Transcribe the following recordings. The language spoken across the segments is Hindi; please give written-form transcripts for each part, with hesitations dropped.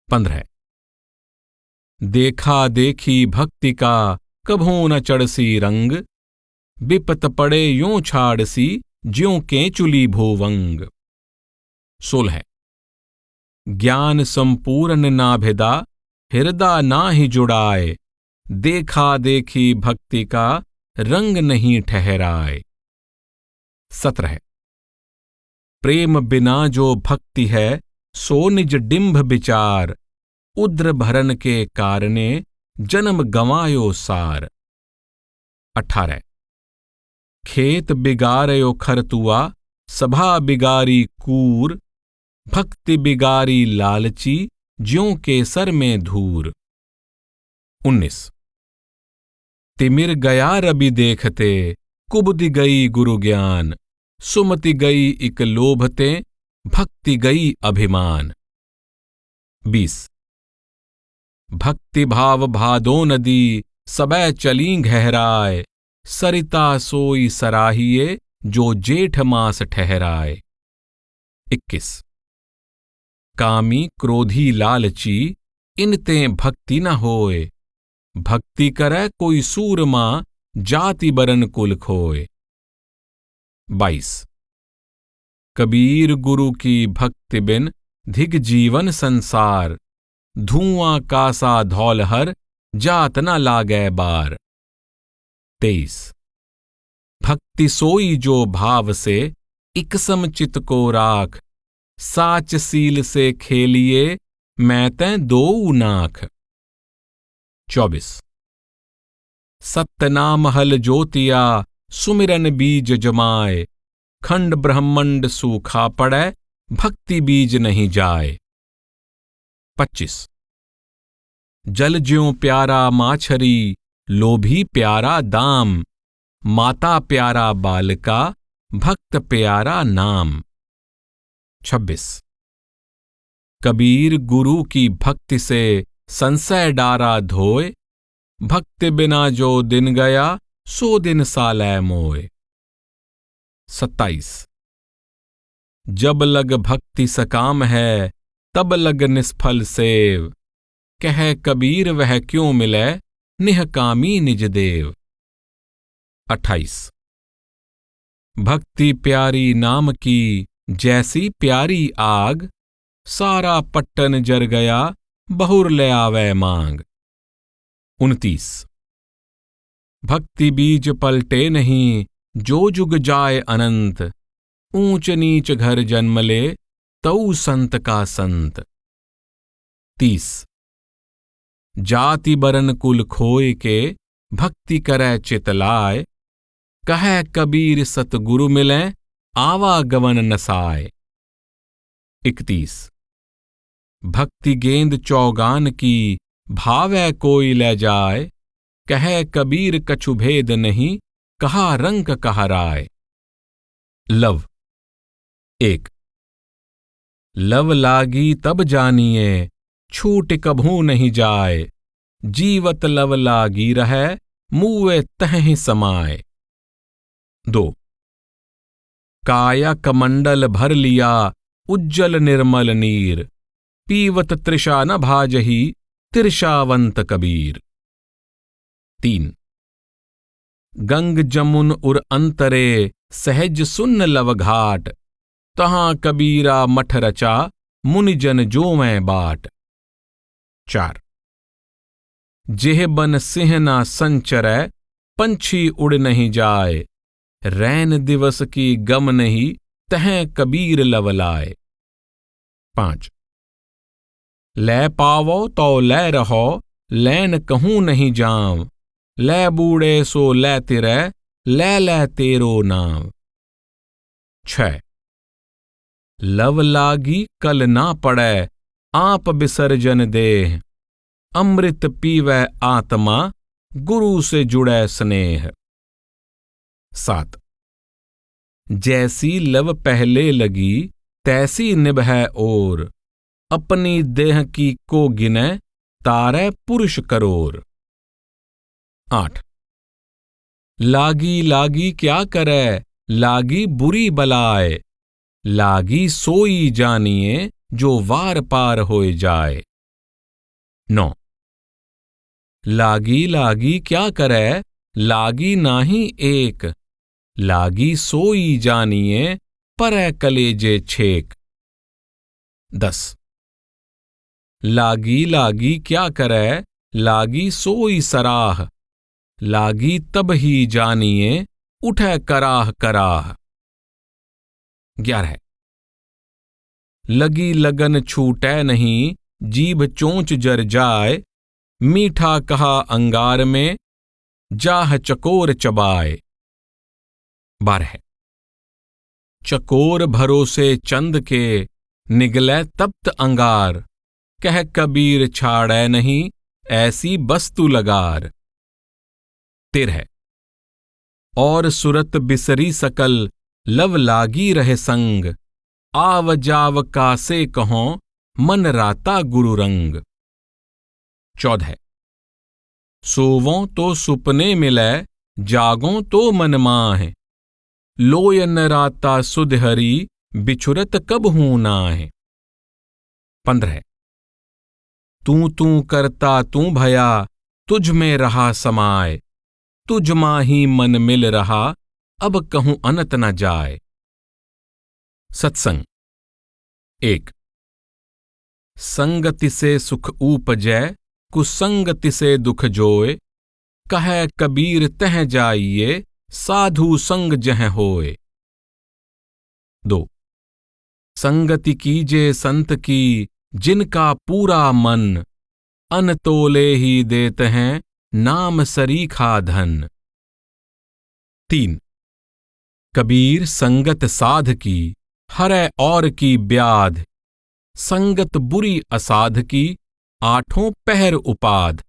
15। देखा देखी भक्ति का कभू न चढ़सी रंग, बिपत पड़े यूं छाड़सी ज्यों के चुली भूवंग। 16। ज्ञान संपूर्ण नाभिदा हृदय नाही जुड़ाए, देखा देखी भक्ति का रंग नहीं ठहराए। 17। प्रेम बिना जो भक्ति है सो निज डिंभ विचार, उद्र भरन के कारणे जन्म गंवायो सार। 18। खेत बिगाड़यो खरतुआ सभा बिगारी कूर, भक्ति बिगारी लालची ज्यों के सर में धूर। 19। तिमिर गया रवि देखते कुबुदि गई गुरु ज्ञान, सुमति गई इक लोभते भक्ति गई अभिमान। 20। भक्ति भाव भादो नदी सबै चली गहराए, सरिता सोई सराहिए जो जेठ मास ठहराए। 21। कामी क्रोधी लालची इनते भक्ति न होए, भक्ति करे कोई सूरमा जाति बरन कुल खोए। 22। कबीर गुरु की भक्ति बिन धिग जीवन संसार, धुआं कासा धौलहर जात न लागे बार। 23। भक्ति सोई जो भाव से इक समचित को राख, साच सील से खेलिए मैं तैं दो नाख। 24। सत्यनाम हल ज्योतिया सुमिरन बीज जमाए, खंड ब्रह्मंड सूखा पड़े भक्ति बीज नहीं जाए। 25। जल ज्यों प्यारा माछरी लोभी प्यारा दाम, माता प्यारा बालिका भक्त प्यारा नाम। 26। कबीर गुरु की भक्ति से संशय डारा धोए, भक्ति बिना जो दिन गया सो दिन सालै मोए। 27। जब लग भक्ति सकाम है तब लग निष्फल सेव, कह कबीर वह क्यों मिले निहकामी निज देव। 28। भक्ति प्यारी नाम की जैसी प्यारी आग, सारा पट्टन जर गया बहुर ले आवे मांग। 29। भक्ति बीज पलटे नहीं जो जुग जाए अनंत, ऊंच नीच घर जन्म ले तऊ संत का संत। 30। जाति बरन कुल खोए के भक्ति करे चितलाए, कहे कबीर सतगुरु मिले आवागमन नसाए। 31। भक्ति गेंद चौगान की भावै कोई ले जाए, कहे कबीर कछु भेद नहीं कहा रंग कहा राय। लव। 1। लव लागी तब जानिए छूट कभू नहीं जाए, जीवत लव लागी रहे मुए तह समाए। 2। काया कमंडल भर लिया उज्जल निर्मल नीर, पीवत तृषा न भाजही तिरषावंत कबीर। 3। गंग जमुन उर अंतरे सहज सुन्न लव घाट, तहां कबीरा मठ रचा मुनिजन जो मैं बाट। 4। जेह बन सिंह ना संचरै पंछी उड़ नहीं जाए, रैन दिवस की गम नहीं तह कबीर लव लाए। 5। लै पावो तो लै रहो लैन कहूं नहीं जाम, लै बूढ़े सो लै तिरै लै लै तेरो नाम। 6। लव लागी कल ना पड़े आप विसर्जन देह, अमृत पीवै आत्मा गुरु से जुड़े स्नेह। 7। जैसी लव पहले लगी तैसी निभै और, अपनी देह की को गिने तारै पुरुष करोर। 8। लागी लागी क्या करे लागी बुरी बलाए, लागी सोई जानिए जो वार पार होए जाए। 9 लागी लागी क्या करे, लागी नाही एक, लागी सोई जानिए, परै कलेजे छेक। 10 लागी लागी क्या करे, लागी सोई सराह, लागी तब ही जानिए, उठै कराह कराह। 11 लगी लगन छूटै नहीं, जीभ चोंच जर जाए, मीठा कहा अंगार में, जाह चकोर चबाए। 12 चकोर भरोसे चंद के, निगलै तप्त अंगार, कह कबीर छाड़ै नहीं, ऐसी वस्तु लगार। 13 और सुरत बिसरी सकल, लव लागी रहे संग, आव जाव कासे कहो, मन राता गुरु रंग। 14 सोवों तो सुपने मिलै, जागों तो मन माहे, लोयन राता सुध हरी, बिछुरत कब हूं नाहे। 15 तू करता तू भया, तुझ में रहा समाए, तुझ माही मन मिल रहा, अब कहूं अनत न जाए। सत्संग 1 संगति से सुख ऊपजै, कुसंगति से दुख जोए, कहे कबीर तह जाइए, साधु संग जह होए। 2 संगति कीजे संत की, जिनका पूरा मन, अन तोले ही देते हैं, नाम सरीखा धन। 3 कबीर संगत साध की, हरै और की ब्याध, संगत बुरी असाध की, आठों पहर उपाध।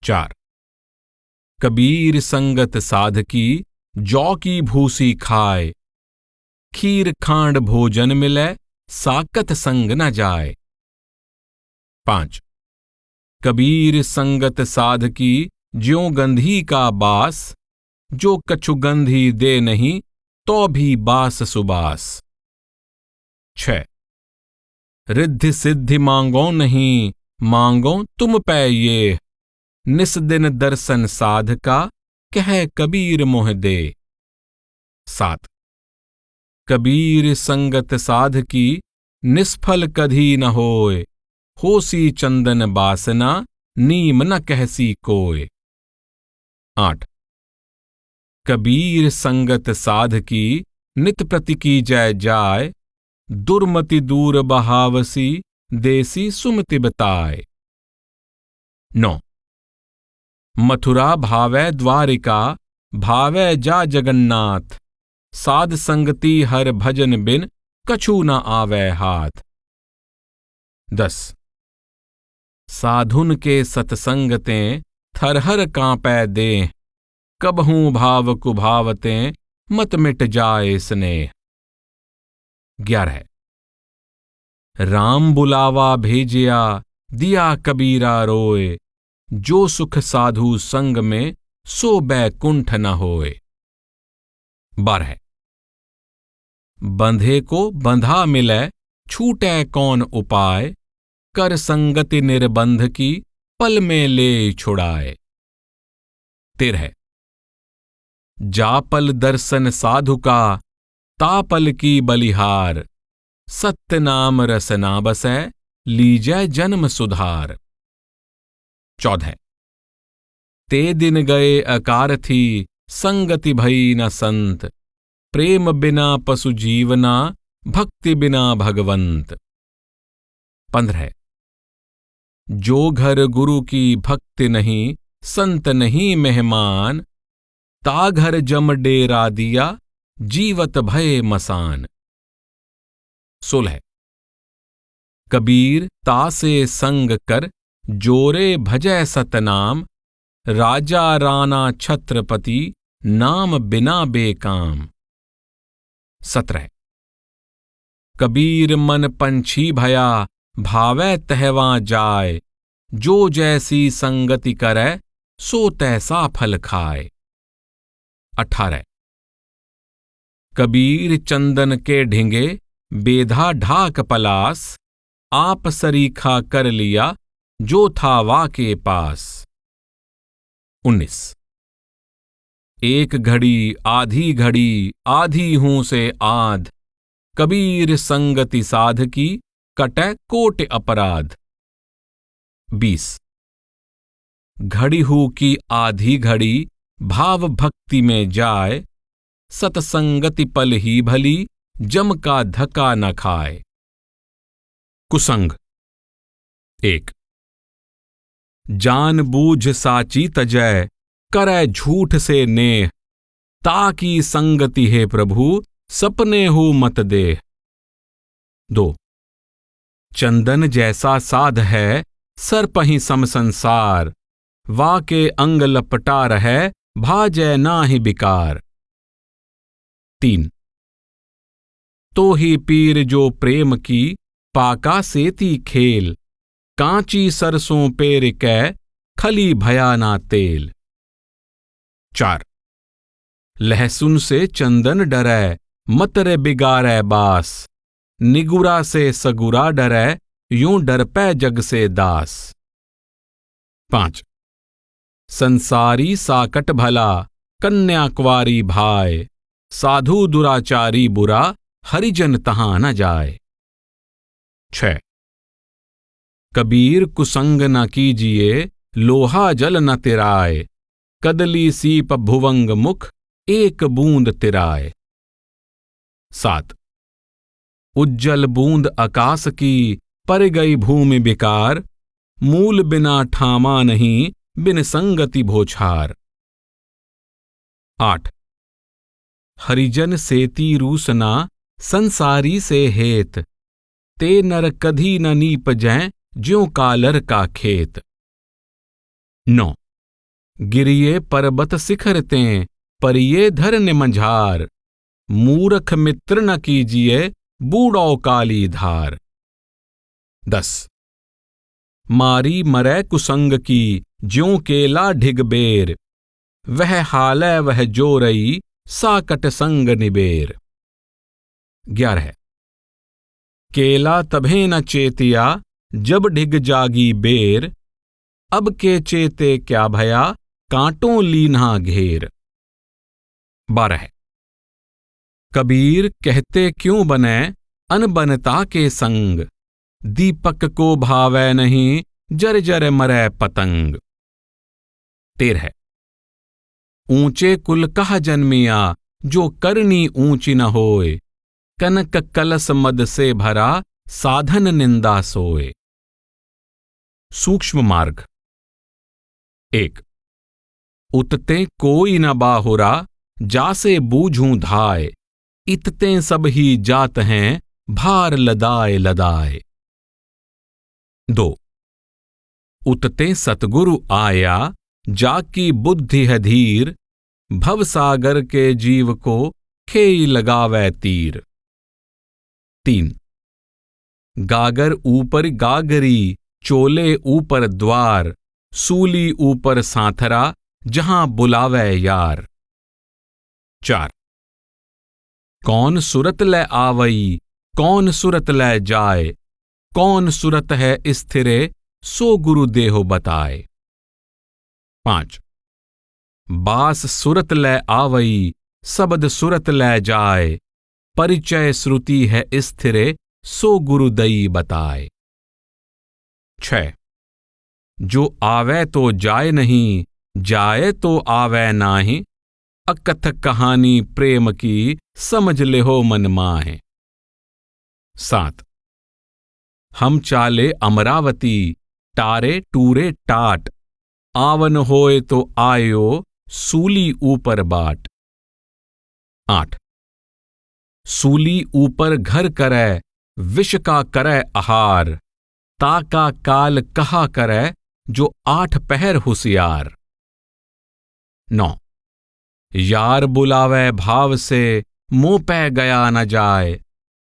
4 कबीर संगत साध की, जौ की भूसी खाए, खीर खांड भोजन मिले, साकत संग न जाए। 5 कबीर संगत साध की, ज्यों गंधी का बास, जो कछु गंधी दे नहीं, तो भी बास सुबास। 6 रिद्धि सिद्धि मांगो नहीं, मांगो तुम पै ये, निस दिन दर्शन साध का, कह कबीर मोह दे। 7 कबीर संगत साध की, निष्फल कधी न होए, होसी चंदन बासना, नीम न कहसी कोय। 8 कबीर संगत साध की, नित प्रति की जय जाय, दुर्मति दूर बहावसी, देसी सुमति बताए। 9 मथुरा भावै द्वारिका, भावै जा जगन्नाथ, साध संगति हर भजन बिन, कछु न आवे हाथ। 10 साधुन के सतसंगतें, थरहर कांपै दें, कबहूं भाव कुभावतें, मत मिट जाए स्नेह। 11 राम बुलावा भेजिया, दिया कबीरा रोए, जो सुख साधु संग में, सो बैकुंठ न होए। 12 बंधे को बंधा मिलै, छूटै कौन उपाय, कर संगति निर्बंध की, पल में ले छुड़ाए। 13 जापल दर्शन साधु का, तापल की बलिहार, सत्य नाम रसना बसै, लीजै जन्म सुधार। 14 ते दिन गए अकार थी, संगति भई न संत, प्रेम बिना पशु जीवना, भक्ति बिना भगवंत। 15 जो घर गुरु की भक्ति नहीं, संत नहीं मेहमान, ता घर जम डेरा दिया, जीवत भय मसान। 16 कबीर तासे संग कर, जोरे भजै सतनाम, राजा राणा छत्रपति, नाम बिना बेकाम। 17 कबीर मन पंछी भया, भावै तहवां जाय, जो जैसी संगति करै, सो तैसा फल खाए। 18 कबीर चंदन के ढिंगे, बेधा ढाक पलास, आप सरीखा कर लिया, जो था वा के पास। 19 एक घड़ी आधी हूं से आध, कबीर संगति साध की, कटै कोट अपराध। 20 घड़ी हूं की आधी घड़ी, भाव भक्ति में जाए, सतसंगति पल ही भली, जम का धक्का न खाए। कुसंग। 1 जान बूझ साची तजय, करे झूठ से नेह, ताकि संगति है प्रभु, सपने हो मत देह। 2 चंदन जैसा साध है, सर्पहि सम संसार, वाके अंग लपटा रहे, भाजै नाहि बिकार। 3 तो ही पीर जो प्रेम की, पाका सेती खेल, कांची सरसों पेर कै, खली भया ना तेल। 4 लहसुन से चंदन डरै, मत रे बिगाड़ै बास, निगुरा से सगुरा डरै, यूं डर पै जग से दास। 5 संसारी साकट भला, कन्या कुंवारी भाई, साधु दुराचारी बुरा, हरिजन तहां न जाए। 6 कबीर कुसंग न कीजिए, लोहा जल न तिराए, कदली सीप भुवंग मुख, एक बूंद तिराए। 7 उज्जल बूंद आकाश की, पर गई भूमि बिकार, मूल बिना ठामा नहीं, बिन संगति भोछार। 8 हरिजन सेती रूसना, संसारी से हेत, ते नर कधी न नीप जैं, ज्यों कालर का खेत। 9 गिरिये पर्वत शिखर तें, परिये धरन मंझार, मूरख मित्र न कीजिए, बूढ़ौ काली धार। 10 मारी मरै कुसंग की, ज्यों केला ढिग बेर, वह हालै वह जो रई, साकट संग निबेर। 11 केला तभे न चेतिया, जब ढिग जागी बेर, अब के चेते क्या भया, कांटों लीन्हा घेर। 12 कबीर कहते क्यों बने, अनबनता के संग, दीपक को भावै नहीं, जर जर मरै पतंग। 13 ऊंचे कुल कहा जन्मिया, जो करनी ऊंची न होए, कनक कलस मद से भरा, साधन निंदा सोए। सूक्ष्म मार्ग। 1 उतते कोई न बाहुरा, जासे बूझूं धाय, इतते सब ही जात हैं, भार लदाए लदाए। 2 उतते सतगुरु आया, जाकी बुद्धि है धीर, भवसागर के जीव को, खेई लगावै तीर। 3 गागर ऊपर गागरी, चोले ऊपर द्वार, सूली ऊपर सांथरा, जहां बुलावै यार। 4 कौन सुरत लै आवई, कौन सुरत लै जाए, कौन सुरत है स्थिरे, सो गुरु देहो बताए। 5 बास सुरत लै आवई, शब्द सुरत लै जाए, परिचय श्रुति है स्थिरे, सो गुरु दई बताए। 6 जो आवे तो जाए नहीं, जाए तो आवे नाही, अकथक कहानी प्रेम की, समझ ले हो मन माहे। 7 हम चाले अमरावती, टारे टूरे टाट, आवन होए तो आयो, सूली ऊपर बाट। 8 सूली ऊपर घर करे, विष का करे आहार, ताका काल कहा करे, जो 8 पहर होशियार। 9 यार बुलावे भाव से, मुंह पे गया न जाए,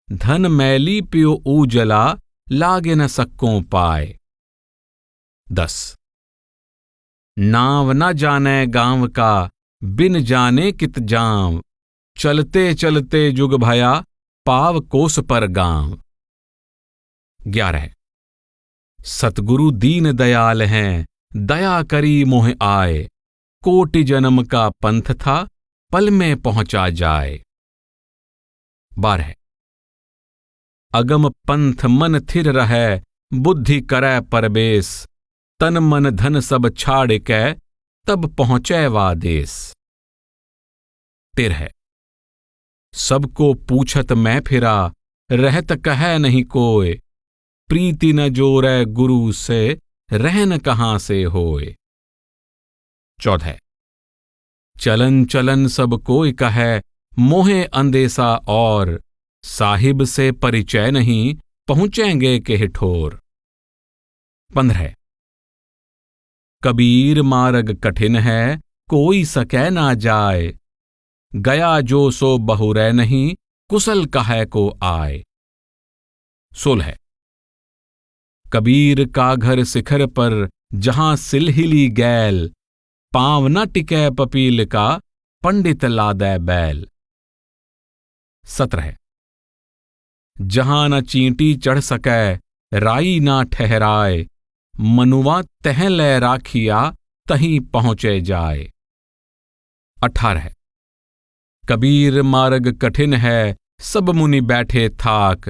धन मैली पियो ऊजला, लागे न सक्कों पाए। 10 नाव न जाने गांव का, बिन जाने कित जाम, चलते चलते जुग भया, पाव कोस पर गांव। 11 सतगुरु दीन दयाल हैं, दया करी मोह आए। कोटि जन्म का पंथ था, पल में पहुंचा जाए। 12 अगम पंथ मन थिर रहै, बुद्धि करै परबेस। तन मन धन सब छाड़ कै, तब पहुंचै वादेस। 13 सबको पूछत मैं फिरा, रहत कहै नहीं कोय। प्रीति न जोरै गुरु से, रहन कहां से होय। 14 चलन चलन सब कोई कहे, मोहे अंदेसा और। साहिब से परिचय नहीं, पहुंचेंगे के ठोर। 15 कबीर मार्ग कठिन है, कोई सकै ना जाए। गया जो सो बहुरै नहीं, कुशल कहै को आए। 16 कबीर का घर शिखर पर, जहां सिलहिली गैल। पांव न टिकै पपील का, पंडित लादै बैल। 17 जहां न चींटी चढ़ सकै, राई ना ठहराए। मनुआ तह लै राखिया, तहीं पहुंचे जाए। 18 कबीर मार्ग कठिन है, सब मुनि बैठे थाक।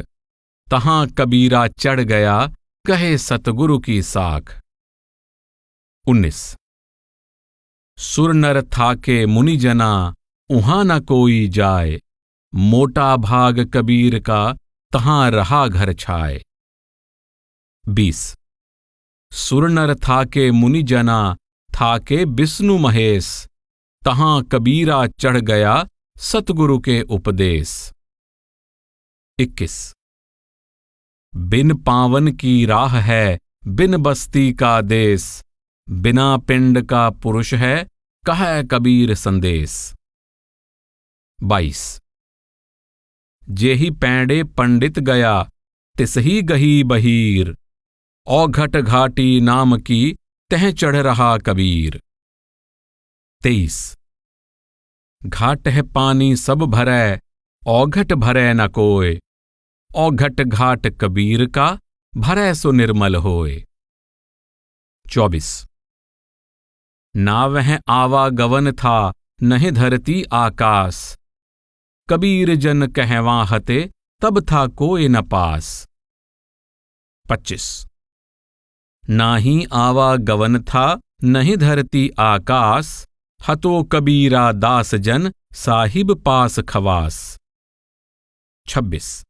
तहां कबीरा चढ़ गया, कहे सतगुरु की साख। 19 सुर नर थाके मुनि जना, उहां न कोई जाए। मोटा भाग कबीर का, तहां रहा घर छाए। 20 सुर नर थाके मुनि जना, थाके विष्णु महेश। तहां कबीरा चढ़ गया, सतगुरु के उपदेश। 21 बिन पावन की राह है, बिन बस्ती का देश। बिना पिंड का पुरुष है, कहै कबीर संदेश। 22 जेहि पैंडे पंडित गया, तिसही गही बहीर। औघट घाटी नाम की, तह चढ़ रहा कबीर। 23 घाट है पानी सब भरै, औघट भरै न कोय। औघट घाट कबीर का, भरै सो निर्मल होय। 24 ना वह आवागवन था, नहीं धरती आकाश। कबीर जन कहवा हते, तब था कोई न पास। 25 ना ही आवागवन था, नहीं धरती आकाश। हतो कबीरा दास जन, साहिब पास खवास। 26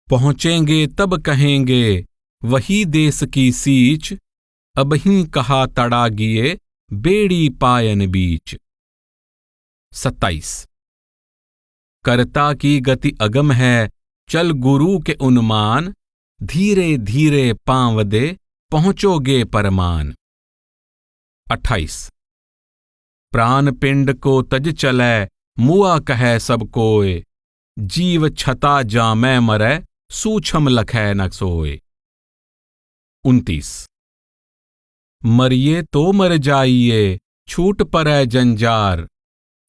पहुंचेंगे तब कहेंगे, वही देश की सीच। अबहीं कहा तड़ा गिए, बेड़ी पायन बीच। 27 कर्ता की गति अगम है, चल गुरु के उन्मान। धीरे धीरे पांव दे, पहुंचोगे परमान। 28 प्राण पिंड को तज चलै, मुआ कहे सब कोय। जीव छता जामै मरै, सूछम लखै न सोय। 29 मरिए तो मर जाइए, छूट परै जंजार।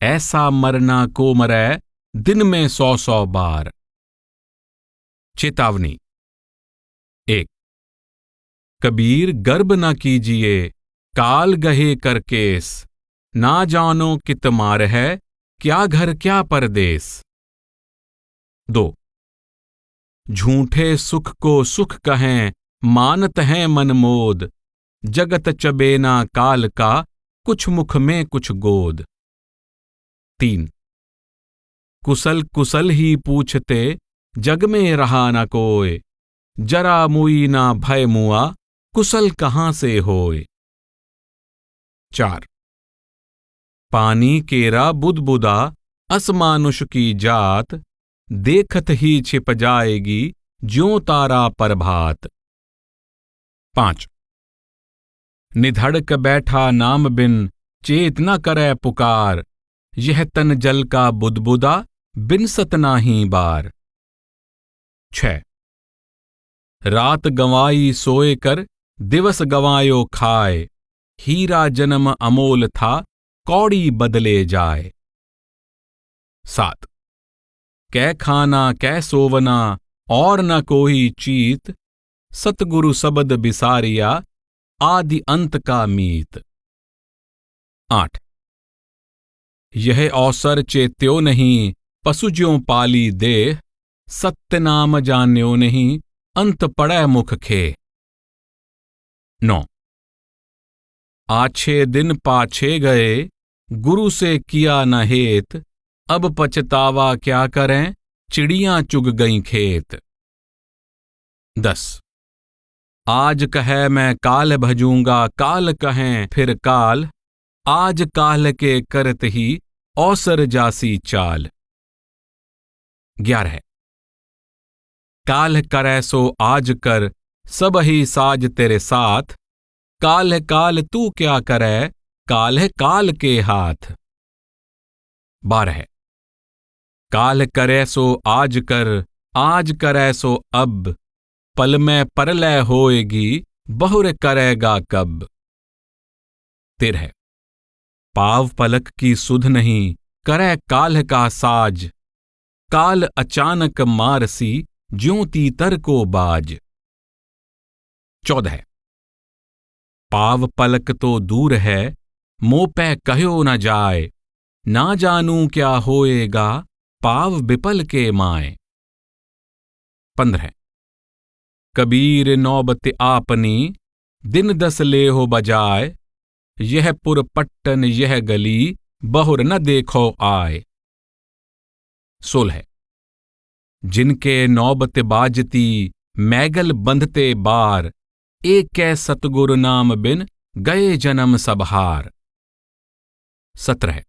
ऐसा मरना को मरै, दिन में 100 बार। चेतावनी 1 कबीर गर्भ न कीजिए, काल गहे कर केस। ना जानो कित मार है, क्या घर क्या परदेस। 2 झूठे सुख को सुख कहें, मानत हैं मनमोद। जगत चबेना काल का, कुछ मुख में कुछ गोद। 3 कुशल कुशल ही पूछते, जग में रहा न कोय। जरा मुई ना भय मुआ, कुशल कहां से होय। 4 पानी केरा बुदबुदा, असमानुष की जात। देखत ही छिप जाएगी, ज्यों तारा प्रभात। 5 निधड़क बैठा नाम बिन, चेत न करे पुकार। यह तन जल का बुदबुदा, बिनसत नाही बार। 6 रात गंवाई सोए कर, दिवस गंवायो खाए। हीरा जन्म अमोल था, कौड़ी बदले जाए। 7 कै खाना कै सोवना, और न कोई चीत। सतगुरु सबद बिसारिया, आदि अंत का मीत। 8 यह अवसर चेत्यो नहीं, पशु ज्यों पाली देह, सत्य नाम जान्यो नहीं, अंत पड़ै मुख खे। 9 आछे दिन पाछे गए, गुरु से किया न हेत, अब पछतावा क्या करें, चिड़ियां चुग गईं खेत। 10 आज कहे मैं काल भजूंगा, काल कहें फिर काल, आज काल के करत ही अवसर जासी चाल। 11 काल करे सो आज कर, सब ही साज तेरे साथ, काल काल तू क्या करे, काल है काल के हाथ। 12 काल करे सो आज कर, आज करे सो अब, पल में परलय होएगी, बहुर करेगा कब। 13 पाव पलक की सुध नहीं, करे काल का साज, काल अचानक मारसी, ज्यों तीतर को बाज। 14 पाव पलक तो दूर है, मोह पे कहो न जाए, ना जानूं क्या होएगा, पाव विपल के माए। 15 कबीर नौबत आपनी, दिन 10 ले हो बजाए, यह पुर पट्टन यह गली, बहुर न देखो आए। 16 जिनके नौबत बाजती, मैगल बंधते बार, एक कै सतगुरु नाम बिन, गए जन्म सब हार। 17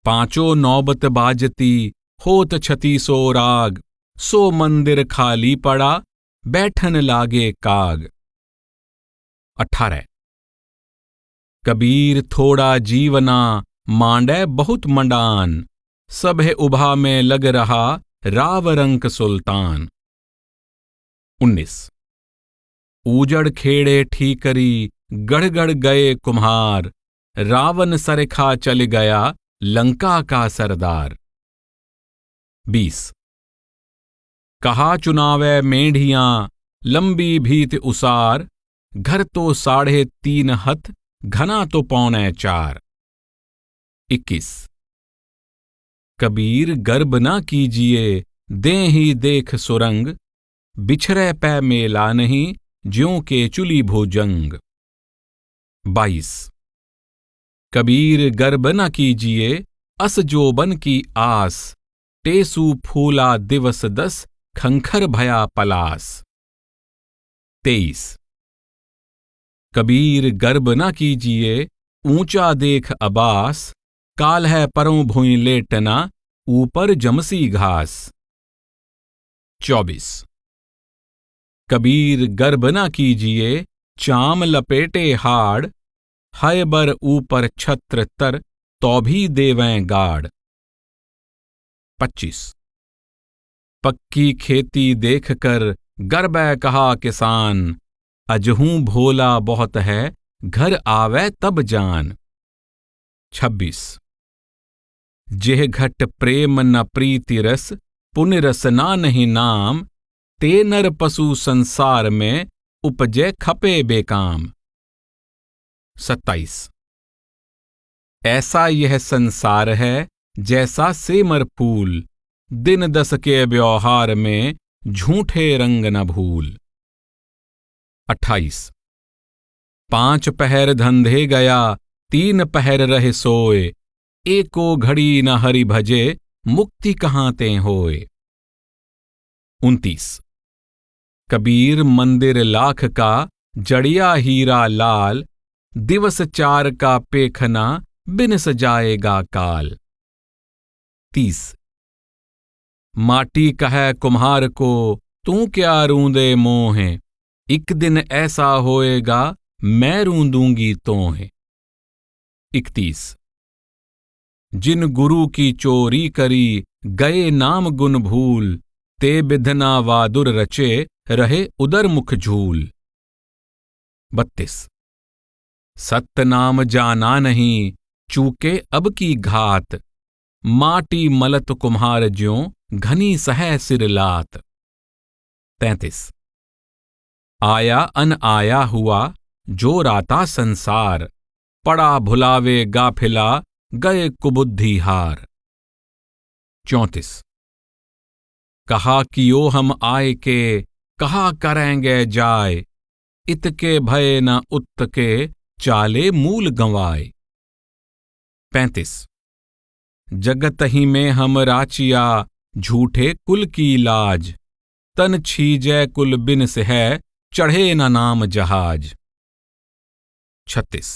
पांचों नौबत बाजती, होत छती सो राग, सो मंदिर खाली पड़ा, बैठन लागे काग। 18 कबीर थोड़ा जीवना, मांडे बहुत मंडान, सभे उभा में लग रहा, राव रंक सुल्तान। 19 ऊजड़ खेड़े ठीकरी, गढ़गढ़ गए कुम्हार, रावण सरखा चल गया, लंका का सरदार। 20 कहा चुनावे मेढ़ियां, लंबी भीत उसार, घर तो 3.5 हथ, घना तो 4.25। 21 कबीर गर्भ ना कीजिए, दें ही देख सुरंग, बिछरे पै मेला नहीं, ज्यों के चुली भुजंग। 22 कबीर गर्भ न कीजिए, अस जोबन की आस, टेसु फूला दिवस 10, खंखर भया पलास। 23 कबीर गर्भ न कीजिए, ऊंचा देख अबास, काल है परों भुई लेटना, ऊपर जमसी घास। 24 कबीर गर्भ न कीजिए, चाम लपेटे हाड़, है बर ऊपर छत्र तर, तो भी देवें गाड़। 25 पक्की खेती देखकर, गर्बै कहा किसान, अजहूं भोला बहुत है, घर आवे तब जान। 26 जेह घट प्रेम न प्रीति रस, पुण्य रस ना नहीं नाम, ते नर पशु संसार में, उपजे खपे बेकाम। 27 ऐसा यह संसार है, जैसा सेमर फूल, दिन 10 के व्यवहार में, झूठे रंग न भूल। 28 5 पहर धंधे गया, 3 पहर रहे सोए, एको घड़ी न हरि भजे, मुक्ति कहाँ ते होए। 29 कबीर मंदिर लाख का, जड़िया हीरा लाल, दिवस 4 का पेखना, बिन सजाएगा काल। 30 माटी कहे कुम्हार को, तू क्या रूंदे मोहे, एक दिन ऐसा होएगा, मैं रूंदूंगी तोहे। 31 जिन गुरु की चोरी करी, गए नाम गुण भूल, ते बिधना वादुर रचे, रहे उदर मुख झूल। 32 सत्य नाम जाना नहीं, चूके अब की घात, माटी मलत कुम्हार ज्यों, घनी सह सिर लात। 33 आया अन आया हुआ जो राता संसार, पड़ा भुलावे गाफिला गए कुबुद्धि हार। 34। कहा कियो हम आए के, कहा करेंगे जाए, इतके भय न उत्त के चाले मूल गंवाए। 35। जगत ही में हम राचिया, झूठे कुल की लाज, तन छीजै कुल बिन से है, चढ़े न नाम जहाज। 36।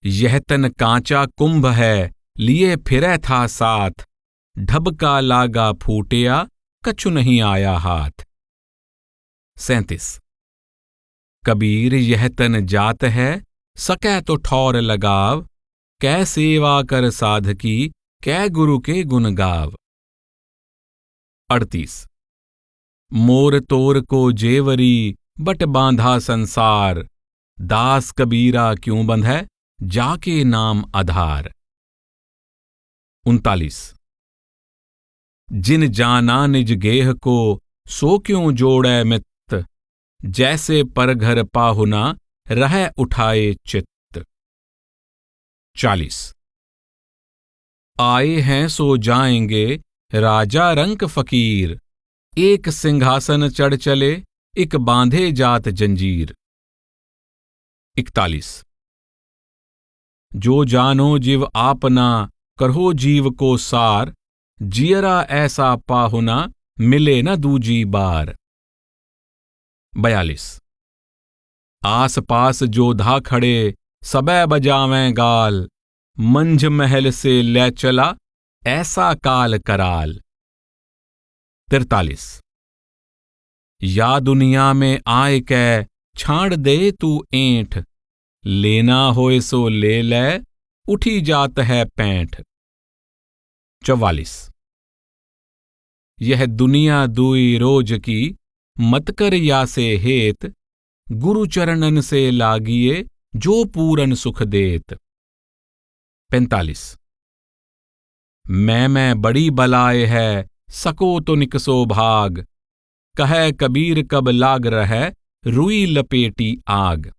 यह तन कांचा कुंभ है, लिए फिरै था साथ, ढबका लागा फूटिया, कछु नहीं आया हाथ। 37। कबीर यह तन जात है, सकै तो ठौर लगाव, कै सेवा कर साधकी, कै गुरु के गुण गाव। 38। मोर तोर को जेवरी, बट बांधा संसार, दास कबीरा क्यों बंधै, जाके नाम आधार। 39। जिन जाना निज गेह को, सो क्यों जोड़ै मित्त, जैसे पर घर पाहुना, रह उठाए चित्त। 40। आए हैं सो जाएंगे, राजा रंक फकीर, एक सिंहासन चढ़ चले, एक बांधे जात जंजीर। 41। जो जानो जीव आपना, करहो जीव को सार, जियरा ऐसा पाहुना, मिले न दूजी बार। 42। आस पास जोधा खड़े, सबे बजावें गाल, मंझ महल से ले चला, ऐसा काल कराल। 43। या दुनिया में आए कै, छाड़ दे तू ऐंठ, लेना होए सो ले ले, उठी जात है पैंठ। 44। यह दुनिया दुई रोज की, मत कर या से हेत, गुरु चरणन से लागिए, जो पूरन सुख देत। 45। मैं बड़ी बलाए है, सको तो निकसो भाग, कहे कबीर कब लाग रहे, रुई लपेटी आग।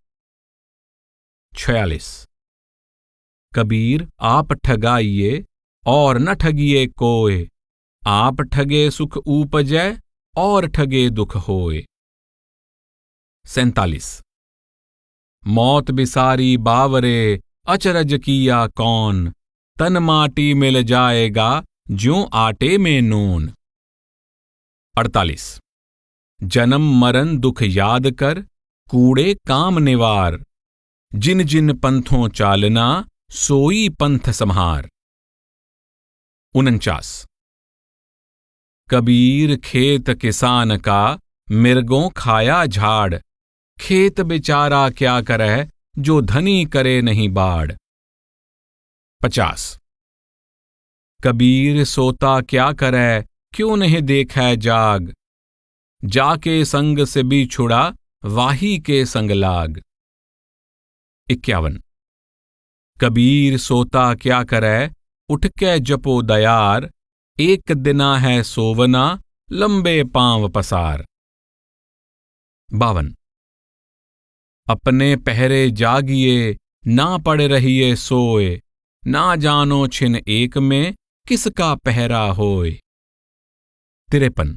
46। कबीर आप ठगाइए, और न ठगिए कोय, आप ठगे सुख ऊपजै, और ठगे दुख होए। 47। मौत बिसारी बावरे, अचरज किया कौन, तन माटी मिल जाएगा, ज्यों आटे में नून। 48। जन्म मरण दुख याद कर, कूड़े काम निवार, जिन जिन पंथों चालना, सोई पंथ सम्हार। 49। कबीर खेत किसान का, मिर्गों खाया झाड़, खेत बेचारा क्या करे, जो धनी करे नहीं बाड़। 50। कबीर सोता क्या करे, क्यों नहीं देखै जाग, जाके संग से भी छुड़ा, वाही के संग लाग। 51। कबीर सोता क्या करे, उठ के जपो दयार, एक दिना है सोवना, लंबे पांव पसार। 52। अपने पहरे जागिए, ना पड़ रहिए सोए, ना जानो छिन एक में, किसका पहरा होए। 53।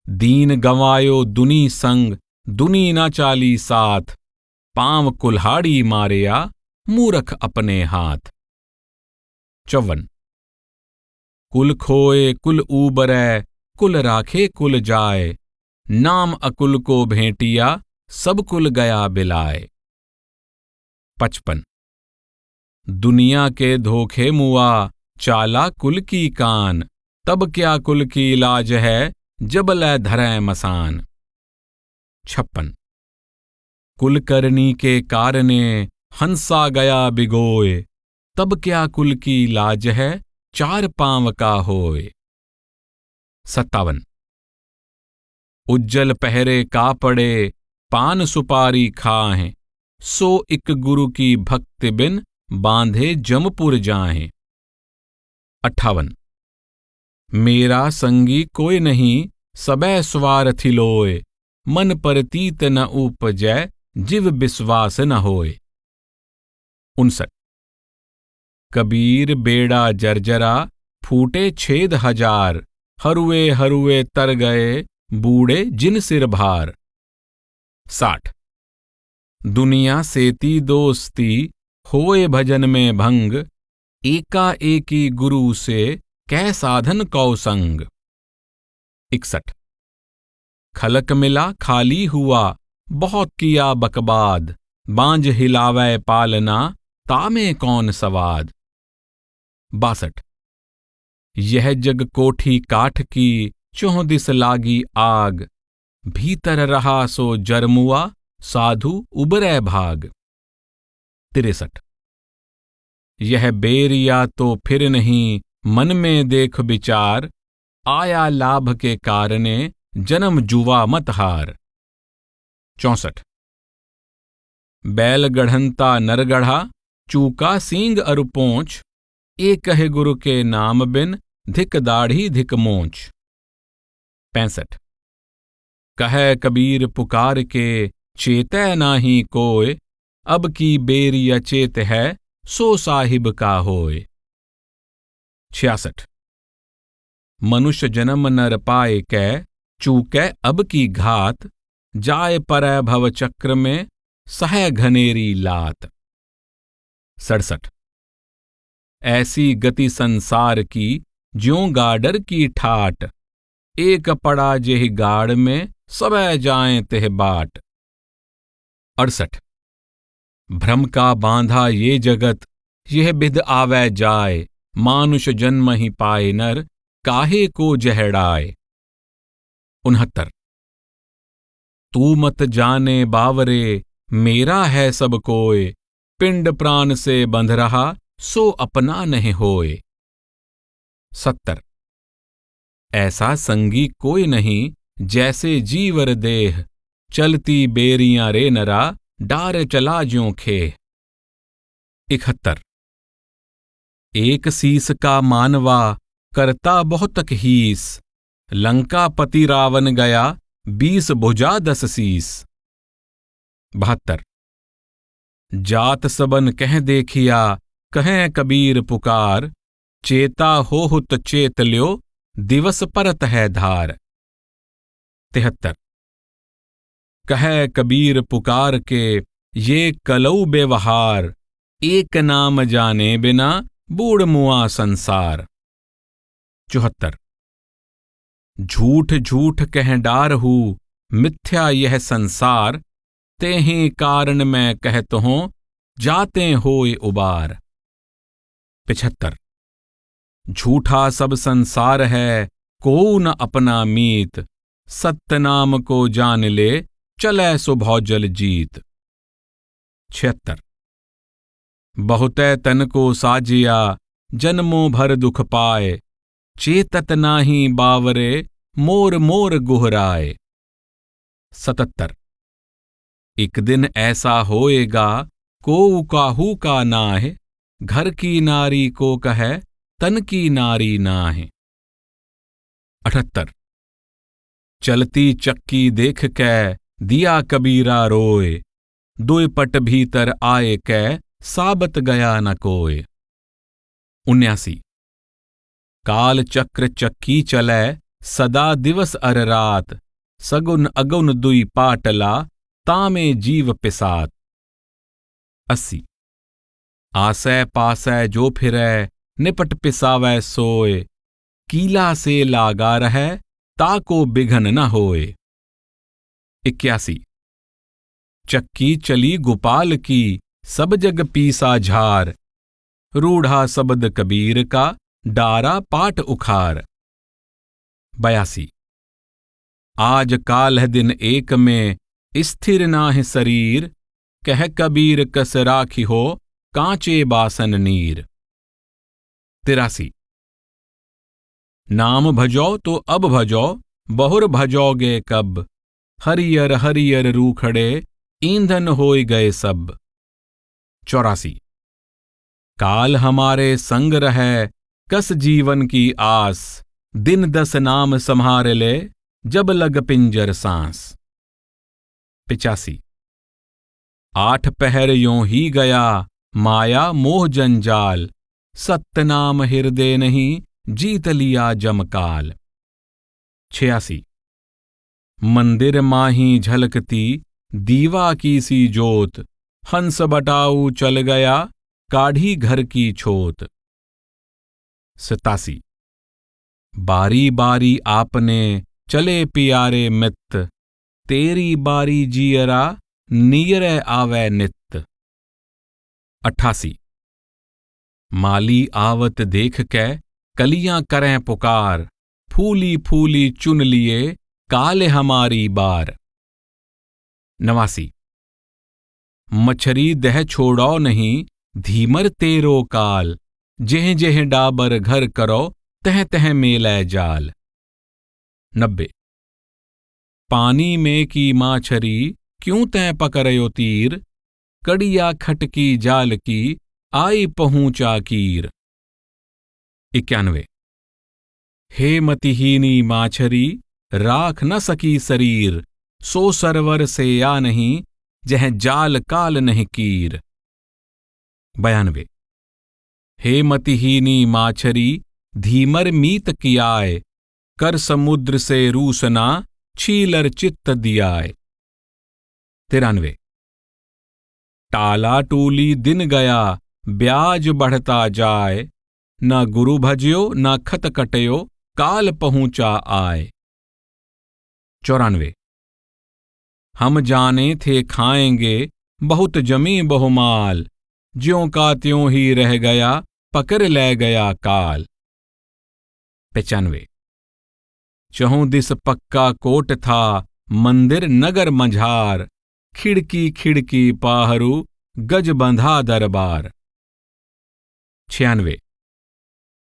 दीन गंवायो दुनी संग, दुनी ना चाली साथ, पांव कुल्हाड़ी मारिया, मूरख अपने हाथ। 54। कुल खोए कुल ऊबरै, कुल राखे कुल जाए, नाम अकुल को भेंटिया, सब कुल गया बिलाए। 55। दुनिया के धोखे मुआ, चाला कुल की कान, तब क्या कुल की लाज है, जब लै धरै मसान। 56। कुल करनी के कारणे, हंसा गया बिगोए, तब क्या कुल की लाज है, चार पांव का होए। 57। उज्जल पहरे का पड़े, पान सुपारी खाएं, सो इक गुरु की भक्ति बिन, बांधे जमपुर जाएं। 58। मेरा संगी कोई नहीं, सबे स्वार्थी लोए, मन परतीत न उपजै, जिव विश्वास न होय। 59। कबीर बेड़ा जर्जरा, फूटे छेद हजार, हरुए हरुए तर गए, बूढ़े जिन सिर भार। 60। दुनिया सेती दोस्ती, होए भजन में भंग, एका एकी गुरु से, कै साधन कौ संग। 61। खलक मिला खाली हुआ, बहुत किया बकबाद, बांझ हिलावै पालना, तामे कौन सवाद। 62। यह जग कोठी काठ की, चौं दिस लागी आग, भीतर रहा सो जरमुआ, साधु उबरै भाग। 63। यह बेरिया तो फिर नहीं, मन में देख विचार, आया लाभ के कारणे, जन्म जुआ मत हार। 64। बैल गढ़ंता नर गढ़ा, चूका सींग अरु पोंछ, एक कहे गुरु के नाम बिन, धिक दाढ़ी धिक मोंछ। 65। कहे कबीर पुकार के, चेतै नाही कोय, अब की बेरी अचेत है, सो साहिब का होय। 66। मनुष्य जन्म नर पाए कै, चूकै अब की घात, जाय परै भव चक्र में, सह घनेरी लात। 67। ऐसी गति संसार की, ज्यों गाडर की ठाट, एक पड़ा जेहि गाड़ में, सबे जाएं तेह बाट। 68। भ्रम का बांधा ये जगत, यह बिध आवे जाए, मानुष जन्म ही पाए नर, काहे को जहड़ाए। 69। तू मत जाने बावरे, मेरा है सब कोय, पिंड प्राण से बंध रहा, सो अपना नहीं होए। 70। ऐसा संगी कोई नहीं, जैसे जीवर देह, चलती बेरियां रे नरा, डार चला ज्यों खेह। 71। एक सीस का मानवा, करता बहुतक हीस, लंका पति रावण गया, 20 भुजा 10 शीस। 72। जात सबन कह देखिया, कहें कबीर पुकार, चेता होहुत चेत ल्यो, दिवस परत है धार। 73। कहे कबीर पुकार के, ये कलऊ व्यवहार, एक नाम जाने बिना, बूढ़ मुआ संसार। 74। झूठ झूठ कह डारहू, मिथ्या यह संसार, तेहि कारण मैं कहत हूं, जाते होए उबार। 75। झूठा सब संसार है, को न अपना मीत, सत्य नाम को जान ले, चलै सुभौजल जीत। 76। बहुतै तन को साजिया, जन्मों भर दुख पाए, चेतत नाही बावरे, मोर मोर गुहराए। 77। एक दिन ऐसा होएगा, को काहू का नाह, घर की नारी को कहे, तन की नारी नाह। 78। चलती चक्की देख कै, दिया कबीरा रोए, दुई पट भीतर आए कै, साबत गया न कोय। 79। काल चक्र चक्की चलै, सदा दिवस अर रात, सगुन अगुन दुई पाटला, तामे जीव पिसात। 80। आसै पासै जो फिरै, निपट पिसावै सोए, कीला से लागा रहे, ताको बिघन न होए। 81। चक्की चली गोपाल की, सब जग पीसा झार, रूढ़ा शब्द कबीर का, डारा पाट उखार। 82। आज काल है दिन एक में, स्थिर नाहि शरीर, कह कबीर कस राखी हो, कांचे बासन नीर। 83। नाम भजो तो अब भजो, बहुर भजोगे कब, हरियर हरियर रूखड़े, ईंधन होय गए सब। 84। काल हमारे संग रहे, कस जीवन की आस, दिन 10 नाम संहार ले, जब लग पिंजर सांस। 85। 8 पहर यों ही गया माया मोह जंजाल, सत्य नाम हृदय नहीं जीत लिया जमकाल। 86। मंदिर माही झलकती दीवा की सी जोत, हंस बटाऊ चल गया काढ़ी घर की छोत। 87। बारी बारी आपने चले प्यारे मित्र, तेरी बारी जियरा नीर आवे नित। 88। माली आवत देख के कलियां करें पुकार, फूली फूली चुन लिए काले हमारी बार। 89। मछरी दह छोड़ो नहीं धीमर तेरो काल, जेह जेह डाबर घर करो तह तह मेलै जाल। 90। पानी में की माछरी क्यों तै पकड़यो तीर, कड़िया खटकी जाल की आई पहुंचा कीर। 91। हे मतिहीनी माछरी राख न सकी शरीर, सो सरवर से या नहीं जह जाल काल नहीं कीर। 92। हे मतिहीनी माछरी धीमर मीत कियाए, कर समुद्र से रूसना छीलर चित्त दियाए। 93। टाला टूली दिन गया ब्याज बढ़ता जाए, न गुरु भज्यो न खत कटयो काल पहुंचा आए। 94। हम जाने थे खाएंगे बहुत जमी बहुमाल, ज्यों का त्यों ही रह गया पकड़ ले गया काल। 95। चहुं दिस पक्का कोट था मंदिर नगर मझार, खिड़की खिड़की पाहरू गज बंधा दरबार। 96।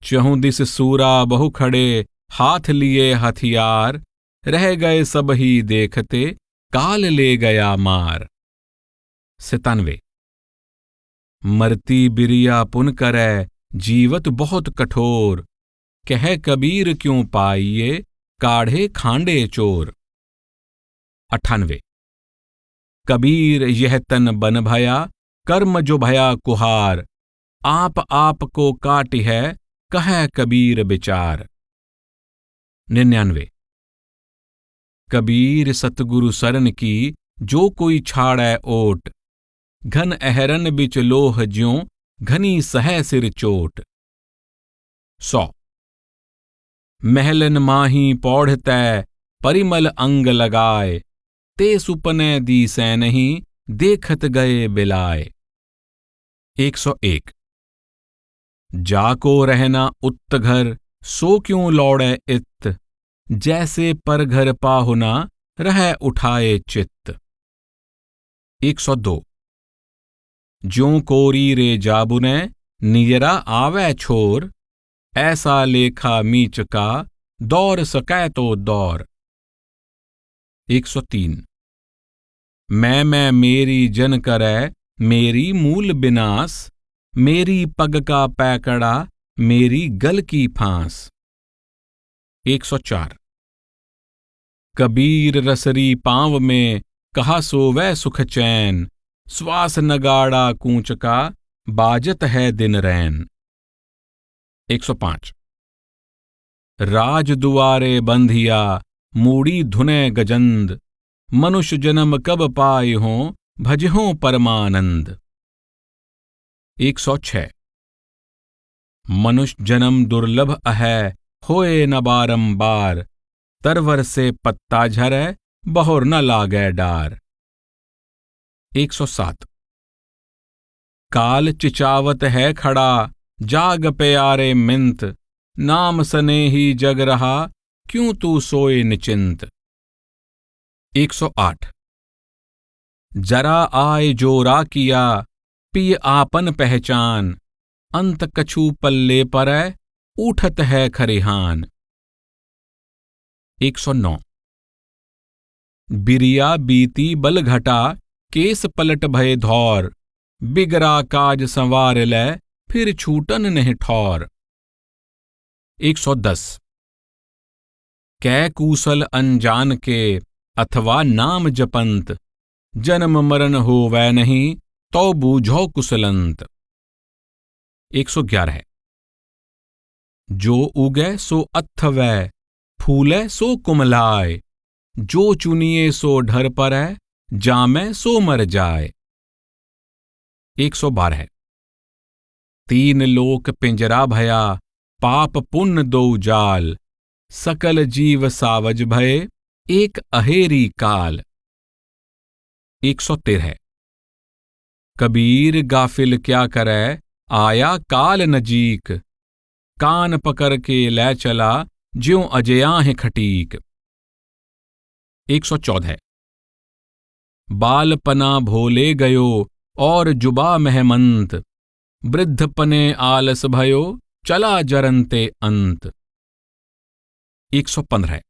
चहुं दिस सूरा बहु खड़े हाथ लिए हथियार, रह गए सब ही देखते काल ले गया मार। 97। मरती बिरिया पुन करे जीवत बहुत कठोर, कह कबीर क्यों पाइये काढ़े खांडे चोर। 98। कबीर यह तन बन भया कर्म जो भया कुहार, आप को काट है कह कबीर विचार। 99। कबीर सतगुरु सरन की जो कोई छाड़ै ओट, घन अहरन बिच लोह ज्यों घनी सह सिर चोट। 100। महलन माही पौढ़तै परिमल अंग लगाए, ते सुपने दी सै नहीं देखत गए बिलाए। 101। जाको रहना उत्त घर सो क्यों लौड़े इत, जैसे पर घर पाहुना रह उठाए चित्त। 102। ज्यों कोरी रे जाबुने नियरा आवे छोर, ऐसा लेखा मीच का दौर सकै तो दौर। 103। मैं मेरी जन करे मेरी मूल विनाश, मेरी पग का पैकड़ा मेरी गल की फांस। 104। कबीर रसरी पांव में कहा सोवै सुख चैन, श्वास नगाड़ा कूंच का बाजत है दिन रैन। 105। राज दुआरे बंधिया मूड़ी धुने गजंद, मनुष्य जन्म कब पाए हों भजहों परमानंद। 106। मनुष्य जन्म दुर्लभ है होए न बारंबार, तरवर से पत्ता झरै बहुर न लागै डार। 107। काल चिचावत है खड़ा जाग प्यारे मिंत, नाम सने ही जग रहा क्यों तू सोए निचिंत। 108। जरा आए जोरा किया पिय आपन पहचान, अंत कछु पल्ले परै उठत है खरिहान। 109। बिरिया बीती बल घटा केस पलट भय धौर, बिगड़ा काज संवार लै फिर छूटन नहीं ठौर। 110। कै कूशल अनजान के अथवा नाम जपंत, जन्म मरण हो वै नहीं, तो बूझो कुशलंत। 111। जो उगै सो अथवै, फूलै सो कुमलाय, जो चुनिए सो ढर परै, जामै सो मर जाय। 112। तीन लोक पिंजरा भया, पाप पुण्य दो जाल, सकल जीव सावज भये, एक अहेरी काल। 113। कबीर गाफिल क्या करे, आया काल नजीक, कान पकड़ के लै चला, ज्यों अजयाहें खटीक। 114। बालपना भोले गयो, और जुबा महमंत, वृद्धपने आलस भयो, चला जरनते अंत। 115।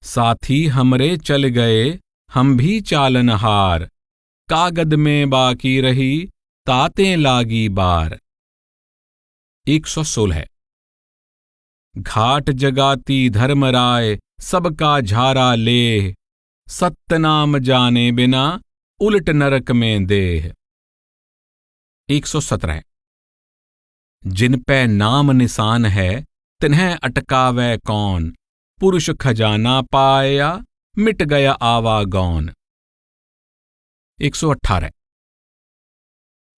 साथी हमरे चल गए, हम भी चालनहार, कागद में बाकी रही, तातें लागी बार। 116। घाट जगाती धर्मराय, सबका झारा लेह, सत्य नाम जाने बिना, उलट नरक में देह। 117। जिन पे नाम निशान है, तिन्हें अटकावै कौन, पुरुष खजाना पाया, मिट गया आवागौन। 118।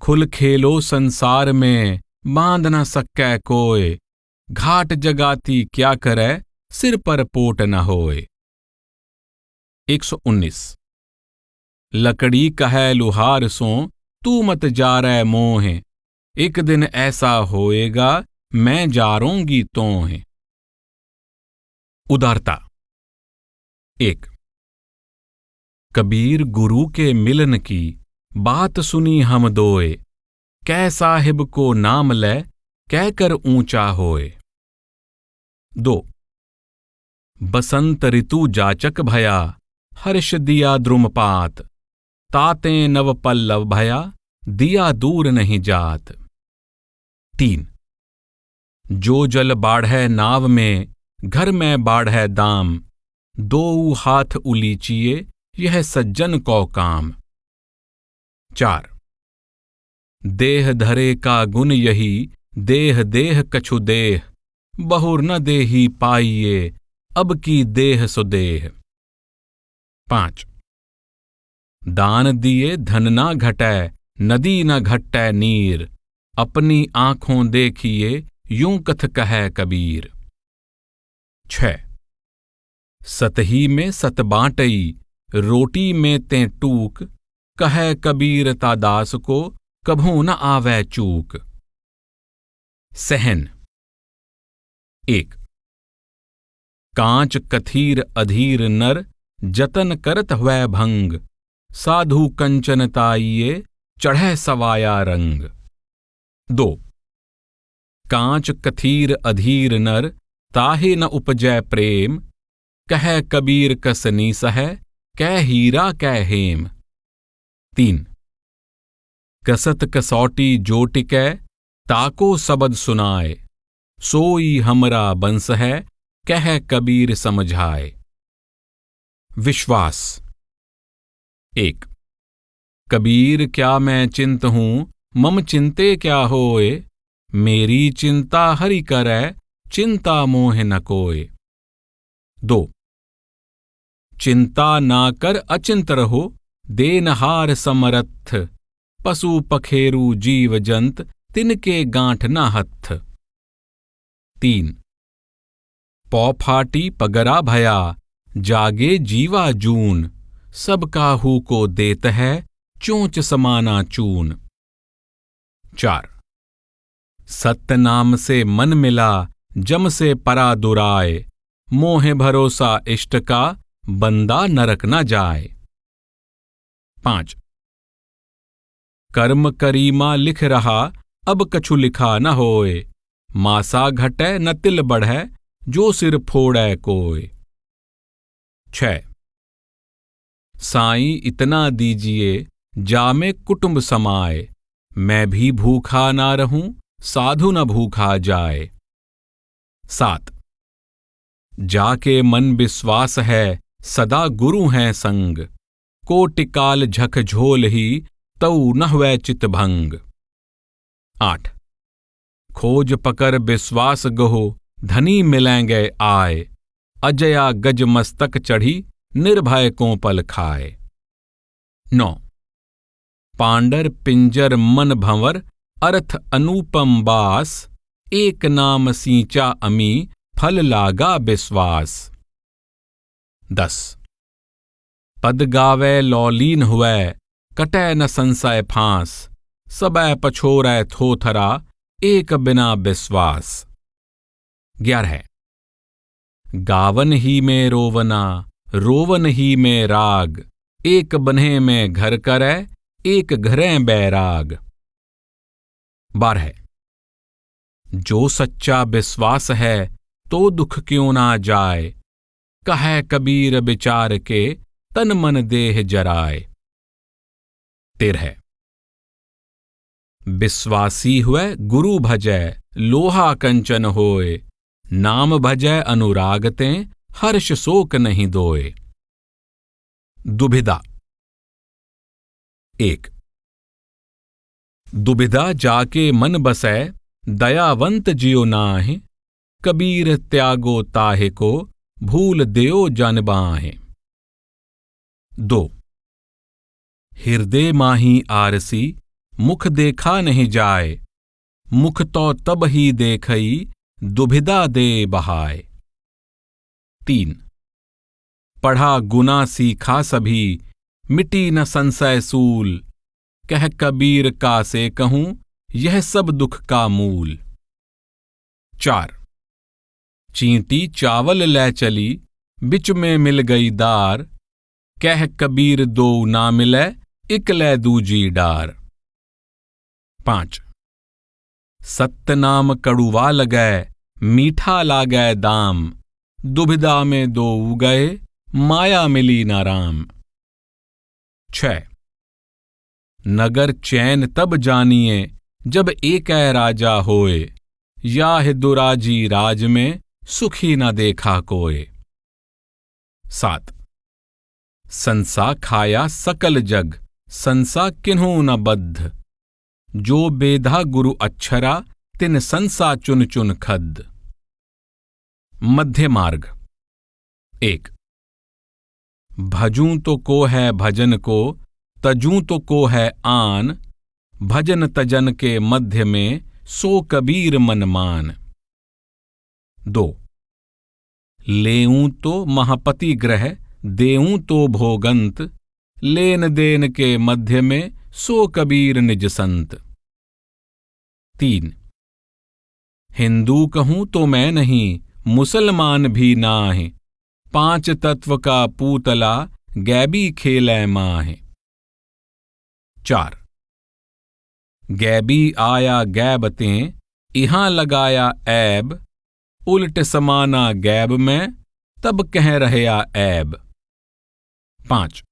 खुल खेलो संसार में, बांध न सकै कोय, घाट जगाती क्या करे, सिर पर पोट न होए। 119। लकड़ी कहे लुहार सो, तू मत जारै मोह, एक दिन ऐसा होएगा, मैं जारूंगी तोह। उदारता। 1। कबीर गुरु के मिलन की बात सुनी हम दोए, कै साहिब को नाम ले, कहकर ऊंचा होए। 2। बसंत ऋतु जाचक भया, हर्ष दिया द्रुमपात, तातें नव पल्लव भया, दिया दूर नहीं जात। 3। जो जल बाढ़ै नाव में, घर में बाढ़ै दाम, दो हाथ उलीचिए, यह सज्जन को काम। 4। देह धरे का गुण यही, देह देह कछु देह, बहुर न देही पाइये, अब की देह सुदेह। 5। दान दिए धन ना घटै, नदी न घटै नीर, अपनी आंखों देखिए, यूं कथ कहै कबीर। 6। सतही में सत बांटई, रोटी में ते टूक, कहै कबीर ता दास को, कभू न आवे चूक। सहन। 1। कांच कथीर अधीर नर, जतन करत हुए भंग, साधु कंचन ताइये, चढ़ै सवाया रंग। 2। कांच कथीर अधीर नर, ताहे न उपजै प्रेम, कहै कबीर कसनी सह, कै हीरा कै हेम। 3। कसत कसौटी जो टिकै, ताको सबद सुनाए, सोई हमरा बंस है, कह कबीर समझाए। विश्वास। 1। कबीर क्या मैं चिंत हूं, मम चिंते क्या होए, मेरी चिंता हरि करै, चिंता मोह न कोय। 2। चिंता ना कर अचिंत रहो, देनहार समरथ, पशु पखेरु जीव जंत, तिनके गांठ ना हथ। 3। पौ फाटी पगरा भया, जागे जीवा जून, सब काहू को देत है, चोंच समाना चून। 4। सत्य नाम से मन मिला, जम से परा दुराए, मोह भरोसा इष्ट का, बंदा नरक न जाए। 5। कर्म करीमा लिख रहा, अब कछु लिखा न होए, मासा घटै न तिल बढ़ै, जो सिर फोड़ै कोय। 6। साईं इतना दीजिए, जामे कुटुंब समाए, मैं भी भूखा ना रहूं, साधु न भूखा जाए। 7। जाके मन विश्वास है, सदा गुरु हैं संग, कोटिकाल झकझोल ही तऊ न हुए चितभंग। 8 खोज पकर विश्वास गहो धनी मिलेंगे आए, अजया गज मस्तक चढ़ी निर्भय को पल खाए। 9 पांडर पिंजर मन भंवर अर्थ अनुपम बास, एक नाम सींचा अमी फल लागा विश्वास। 10 पद गावे लौलीन हुए कटै न संशय फांस, सबै पछोरै थोथरा एक बिना विश्वास। 11 गावन ही में रोवना रोवन ही में राग, एक बन्हे में घर करे एक घरें बैराग। 12 जो सच्चा विश्वास है तो दुख क्यों ना जाए, कहे कबीर विचार के तन मन देह जराए। 13 विश्वासी हुए गुरु भजै लोहा कंचन होए, नाम भजै अनुराग तें हर्ष शोक नहीं दोए। दुविधा। 1 दुविधा जाके मन बसै दयावंत जियो नाहि, कबीर त्यागो ताहे को भूल देओ जन बाहे। 2 हृदय माही आरसी मुख देखा नहीं जाए, मुख तो तब ही देखई दुविधा दे बहाय। 3 पढ़ा गुना सीखा सभी मिटी न संशय सूल, कह कबीर का से कहूं यह सब दुख का मूल। 4 चींटी चावल ले चली बिच में मिल गई दार, कह कबीर दो ना मिले इक ले दूजी डार। 5 सत्य नाम कड़ुवा लगै मीठा लागै दाम, दुविधा में दो गए माया मिली ना राम। 6 नगर चैन तब जानिए जब एक राजा होए, याह दुराजी राज में सुखी न देखा कोय। 7 संसा खाया सकल जग संसा किन्हू न बद्ध, जो बेधा गुरु अक्षरा तिन संसा चुन चुन खद्द। मध्य मार्ग। 1 भजूं तो को है भजन को, तजूं तो को है आन, भजन तजन के मध्य में सो कबीर मन मान। 2 लेऊं तो महापति ग्रह देऊं तो भोगंत, लेन देन के मध्य में सो कबीर निज संत। 3 हिंदू कहूं तो मैं नहीं मुसलमान भी नाहि, 5 तत्व का पूतला गैबी खेलै माहि। 4 गैबी आया गैबतें इहां लगाया ऐब, उल्ट समाना गैब में तब कह रहया ऐब। 5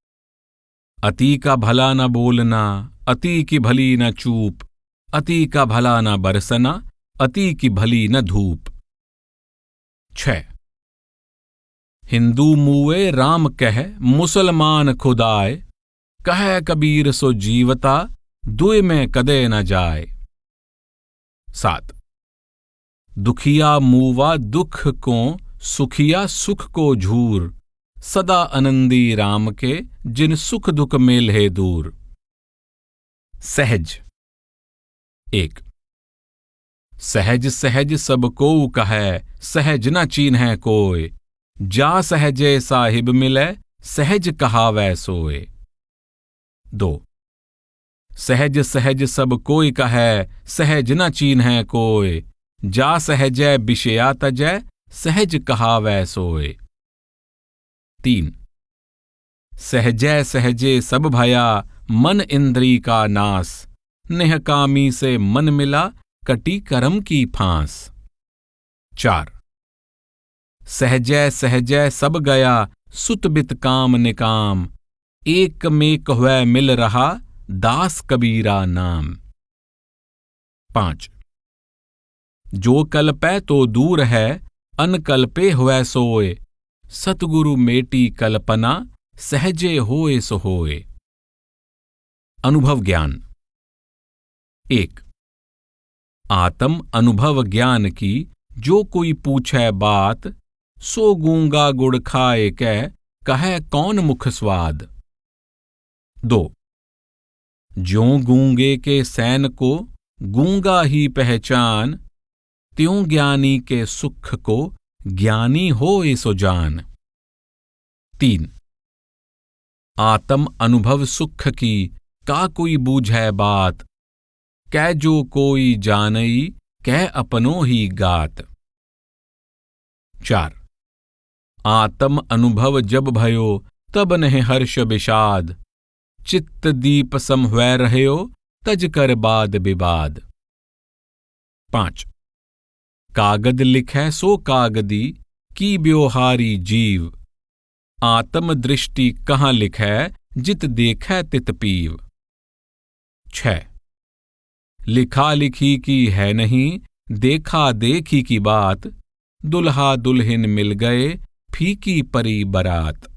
अति का भला न बोलना अति की भली न चूप, अति का भला न बरसना अति की भली न धूप। 6 हिंदू मुए राम कह मुसलमान खुदाए, कह कबीर सो जीवता दुए में कदे न जाए। 7 दुखिया मुवा दुख को सुखिया सुख को झूर, सदा आनंदी राम के जिन सुख दुख मेल दूर। सहज। 1 सहज सहज सब को कहे सहज न चीन्ह कोय, जा सहजे साहिब मिले सहज कहावै सोए। 2 सहज सहज सब कोई कहे सहज न चीन्ह कोय, जा सहजै विषया तजै सहज कहावै सोए। 3 सहजै सहजे सब भया मन इंद्री का नास, नेह कामी से मन मिला कटी करम की फांस। 4 सहजै सहजै सब गया सुत बित काम निकाम, एक में कहवै मिल रहा दास कबीरा नाम। 5 जो कल्पै तो दूर है अनकल्पे हुए सोए, सतगुरु मेटी कल्पना सहजे होए सो होए। अनुभव ज्ञान। 1। आत्म अनुभव ज्ञान की जो कोई पूछे बात, सो गूंगा गुड़ खाए कहे कौन मुख स्वाद। 2। ज्यों गूंगे के सैन को गूंगा ही पहचान, त्यों ज्ञानी के सुख को ज्ञानी होए सो जान। 3। आत्म अनुभव सुख की का कोई बूझै बात, कै जो कोई जानई कै अपनो ही गात। 4। आत्म अनुभव जब भयो तब नह हर्ष विषाद, चित्त दीप सम हुए रहयो तज कर बाद विवाद। 5। कागद लिखै सो कागदी की ब्योहारी जीव, आत्म दृष्टि कहाँ लिखै जित देखै तित पीव। 6। लिखा लिखी की है नहीं देखा देखी की बात, दुल्हा दुल्हन मिल गए फीकी परी बरात।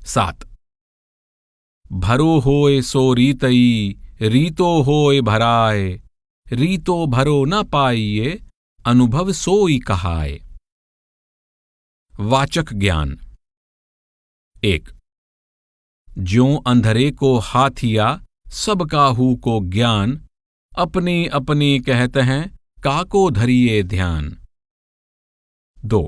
7। भरो होए सो रीतई रीतो होए भराए, रीतो भरो न पाइए अनुभव सोई कहाए। वाचक ज्ञान। 1। ज्यों अंधरे को हाथिया सब काहू को ज्ञान, अपनी अपनी कहते हैं काको धरिए ध्यान। 2।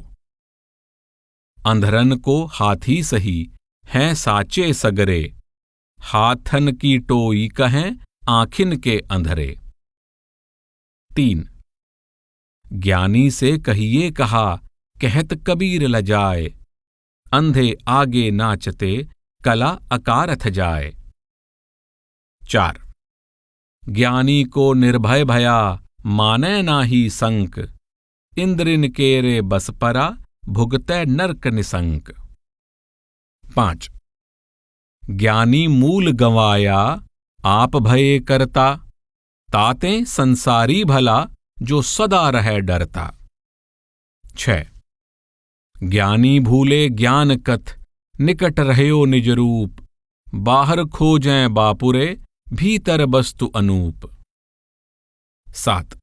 अंधरन को हाथी सही हैं साचे सगरे, हाथन की टोई कहें आँखिन के अंधरे। 3। ज्ञानी से कहिए कहा कहत कबीर लजाए, अंधे आगे नाचते कला अकारथ जाए। 4। ज्ञानी को निर्भय भया माने नाही संक, इंद्रिन केरे बस परा भुगतै नरक निसंक। 5। ज्ञानी मूल गंवाया आप भये करता, ताते संसारी भला जो सदा रहे डरता। 6। ज्ञानी भूले ज्ञान कथ निकट रहयो निज रूप, बाहर खोजें बापुरे भीतर वस्तु अनूप। 7।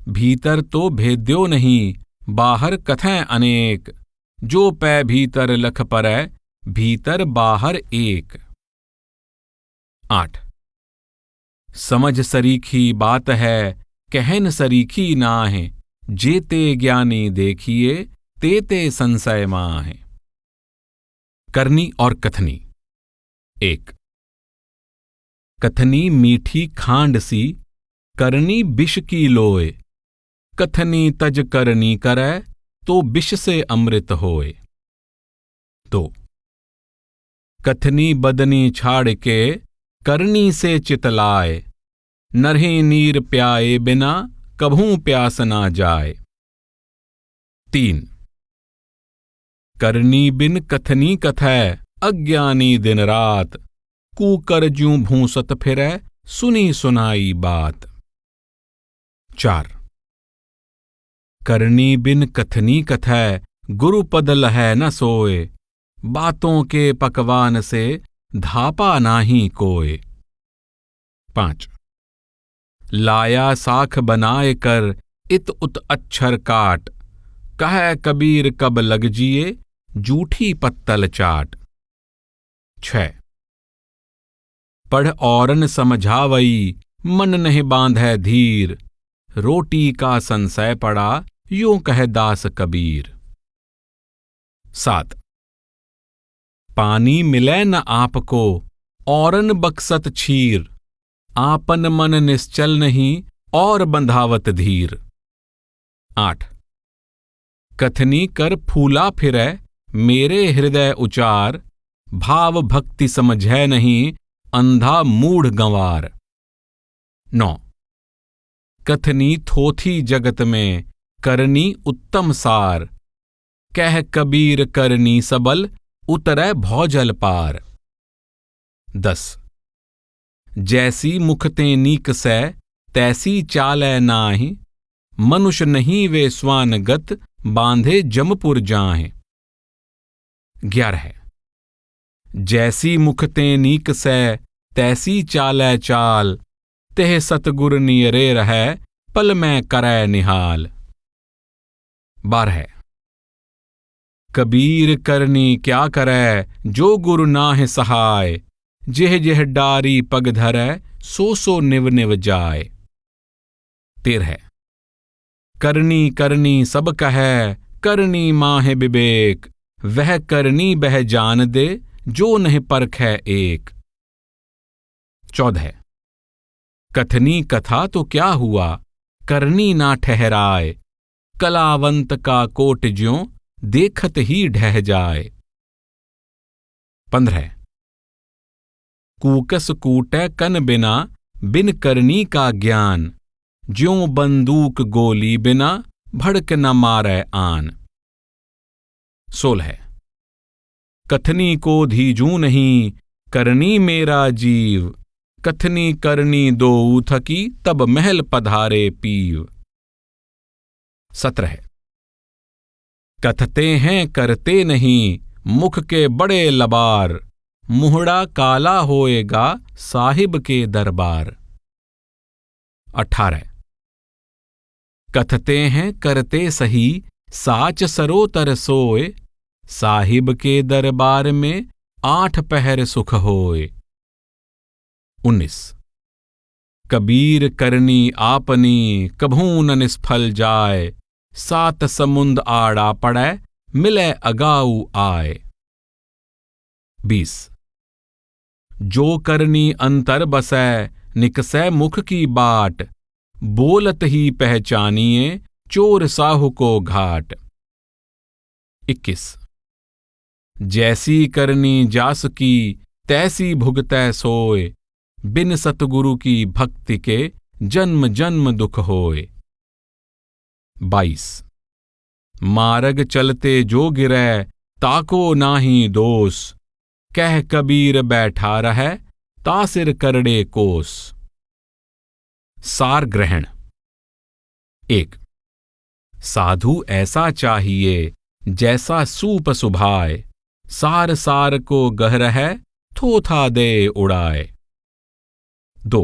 भीतर तो भेद्यो नहीं बाहर कथें अनेक, जो पै भीतर लख परै भीतर बाहर एक। 8। समझ सरीखी बात है कहन सरीखी नाहि, जेते ज्ञानी देखिए तेते संशय माहि। करनी और कथनी। 1। कथनी मीठी खांड सी करनी विष की लोए, कथनी तज करनी करे तो विष से अमृत होए। 2। कथनी बदनी छाड़ के करनी से चितलाए, नरही नीर प्याए बिना कभू प्यास ना जाए। 3। करनी बिन कथनी कथै अज्ञानी दिन रात, कूकर ज्यों भूसत फिरै सुनी सुनाई बात। 4। करनी बिन कथनी कथै गुरु पद लहै न सोए, बातों के पकवान से धापा नाही कोय। 5। लाया साख बनाए कर इत उत अक्षर काट, कह कबीर कब लग जिए जूठी पत्तल चाट। 6। पढ़ औरन समझावई मन नहीं बांधै धीर, रोटी का संशय पड़ा यूं कह दास कबीर। 7। पानी मिले न आपको औरन बक्सत छीर, आपन मन निश्चल नहीं और बंधावत धीर। 8। कथनी कर फूला फिरै मेरे हृदय उचार, भाव भक्ति समझै नहीं अंधा मूढ़ गंवार। 9। कथनी थोथी जगत में करनी उत्तम सार, कह कबीर करनी सबल उतरै भौजल पार। 10। जैसी मुखते नीक सै तैसी चालै नाहि, मनुष्य नहीं वे स्वानगत बांधे जमपुर जाहि। 11। जैसी मुख ते नीक सै तैसी चालै चाल, तेह सतगुर नियरे रहै पल में करै निहाल। 12 कबीर करनी क्या करै जो गुरु नाहि सहाय, जेह जेह डारी पग धरै सो सो निव निव जाय। 13 करनी करनी सब कहै करनी माहे विवेक, वह करनी बह जान दे जो नहीं परखै एक। 14 कथनी कथा तो क्या हुआ करनी ना ठहराए, कलावंत का कोट ज्यों देखत ही ढह जाए। 15 कूकस कूटै कन बिना बिन करनी का ज्ञान, ज्यों बंदूक गोली बिना भड़क न मारै आन। 16 कथनी को धीजू नहीं करनी मेरा जीव, कथनी करनी दोऊ थकी तब महल पधारे पीव। 17 कथते हैं करते नहीं मुख के बड़े लबार, मुहड़ा काला होएगा साहिब के दरबार। 18 कथते हैं करते सही साच सरोतर सोए, साहिब के दरबार में 8 पहर सुख होए। 19 कबीर करनी आपनी कभू न निष्फल जाए, 7 समुंद आड़ा पड़ै मिलै अगाऊ आए। 20 जो करनी अंतर बसै निकसै मुख की बाट, बोलत ही पहचानिए चोर साहू को घाट। 21 जैसी करनी जास की तैसी भुगतै सोए, बिन सतगुरु की भक्ति के जन्म जन्म दुख होए। 22 मार्ग चलते जो गिरै ताको नाही दोष, कह कबीर बैठा रहै तासिर करड़े कोस। सार ग्रहण। 1 साधु ऐसा चाहिए जैसा सूप सुभाए, सार सार को गह रहै थोथा दे उड़ाए। 2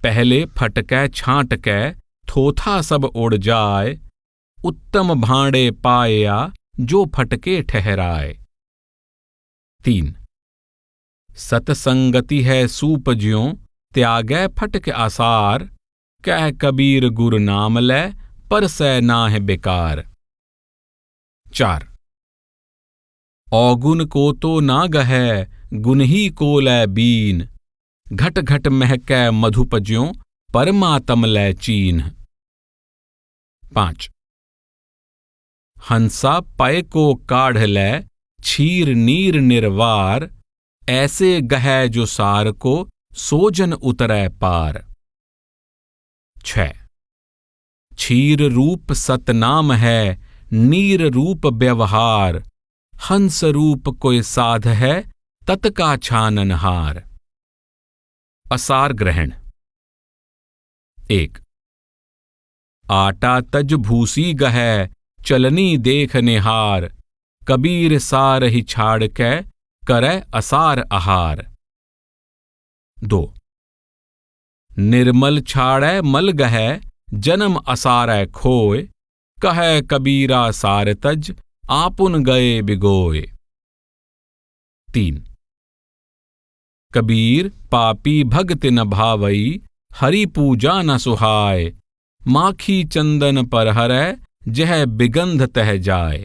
पहले फटकै छांटकै थोथा सब उड़ जाए, उत्तम भांडे पाया जो फटके ठहराए। 3 सतसंगति है सूप ज्यों त्यागै फटक आसार, कह कबीर गुर नाम लै परसै नाह बेकार। 4 औगुन को तो ना गहै गुन ही को लै बीन, घट घट महकै मधुप ज्यों परमात्म लै चीन्ह। 5 हंसा पय को काढ़ लै छीर नीर निर्वार, ऐसे गहै जो सार को सोजन उतरै पार। 6 छीर रूप सतनाम है नीर रूप व्यवहार, हंस रूप कोई साध है तत का छाननहार। असार ग्रहण। 1 आटा तज भूसी गहै चलनी देख निहार, कबीर सार ही छाड़ कै करै असार आहार। 2 निर्मल छाड़ै मल गहै जन्म असारै खोए, कहै कबीरा सार तज आपुन गए बिगोए। 3 कबीर पापी भगत न भावई हरि पूजा न सुहाय, माखी चंदन पर हरै जह बिगंध तह जाए।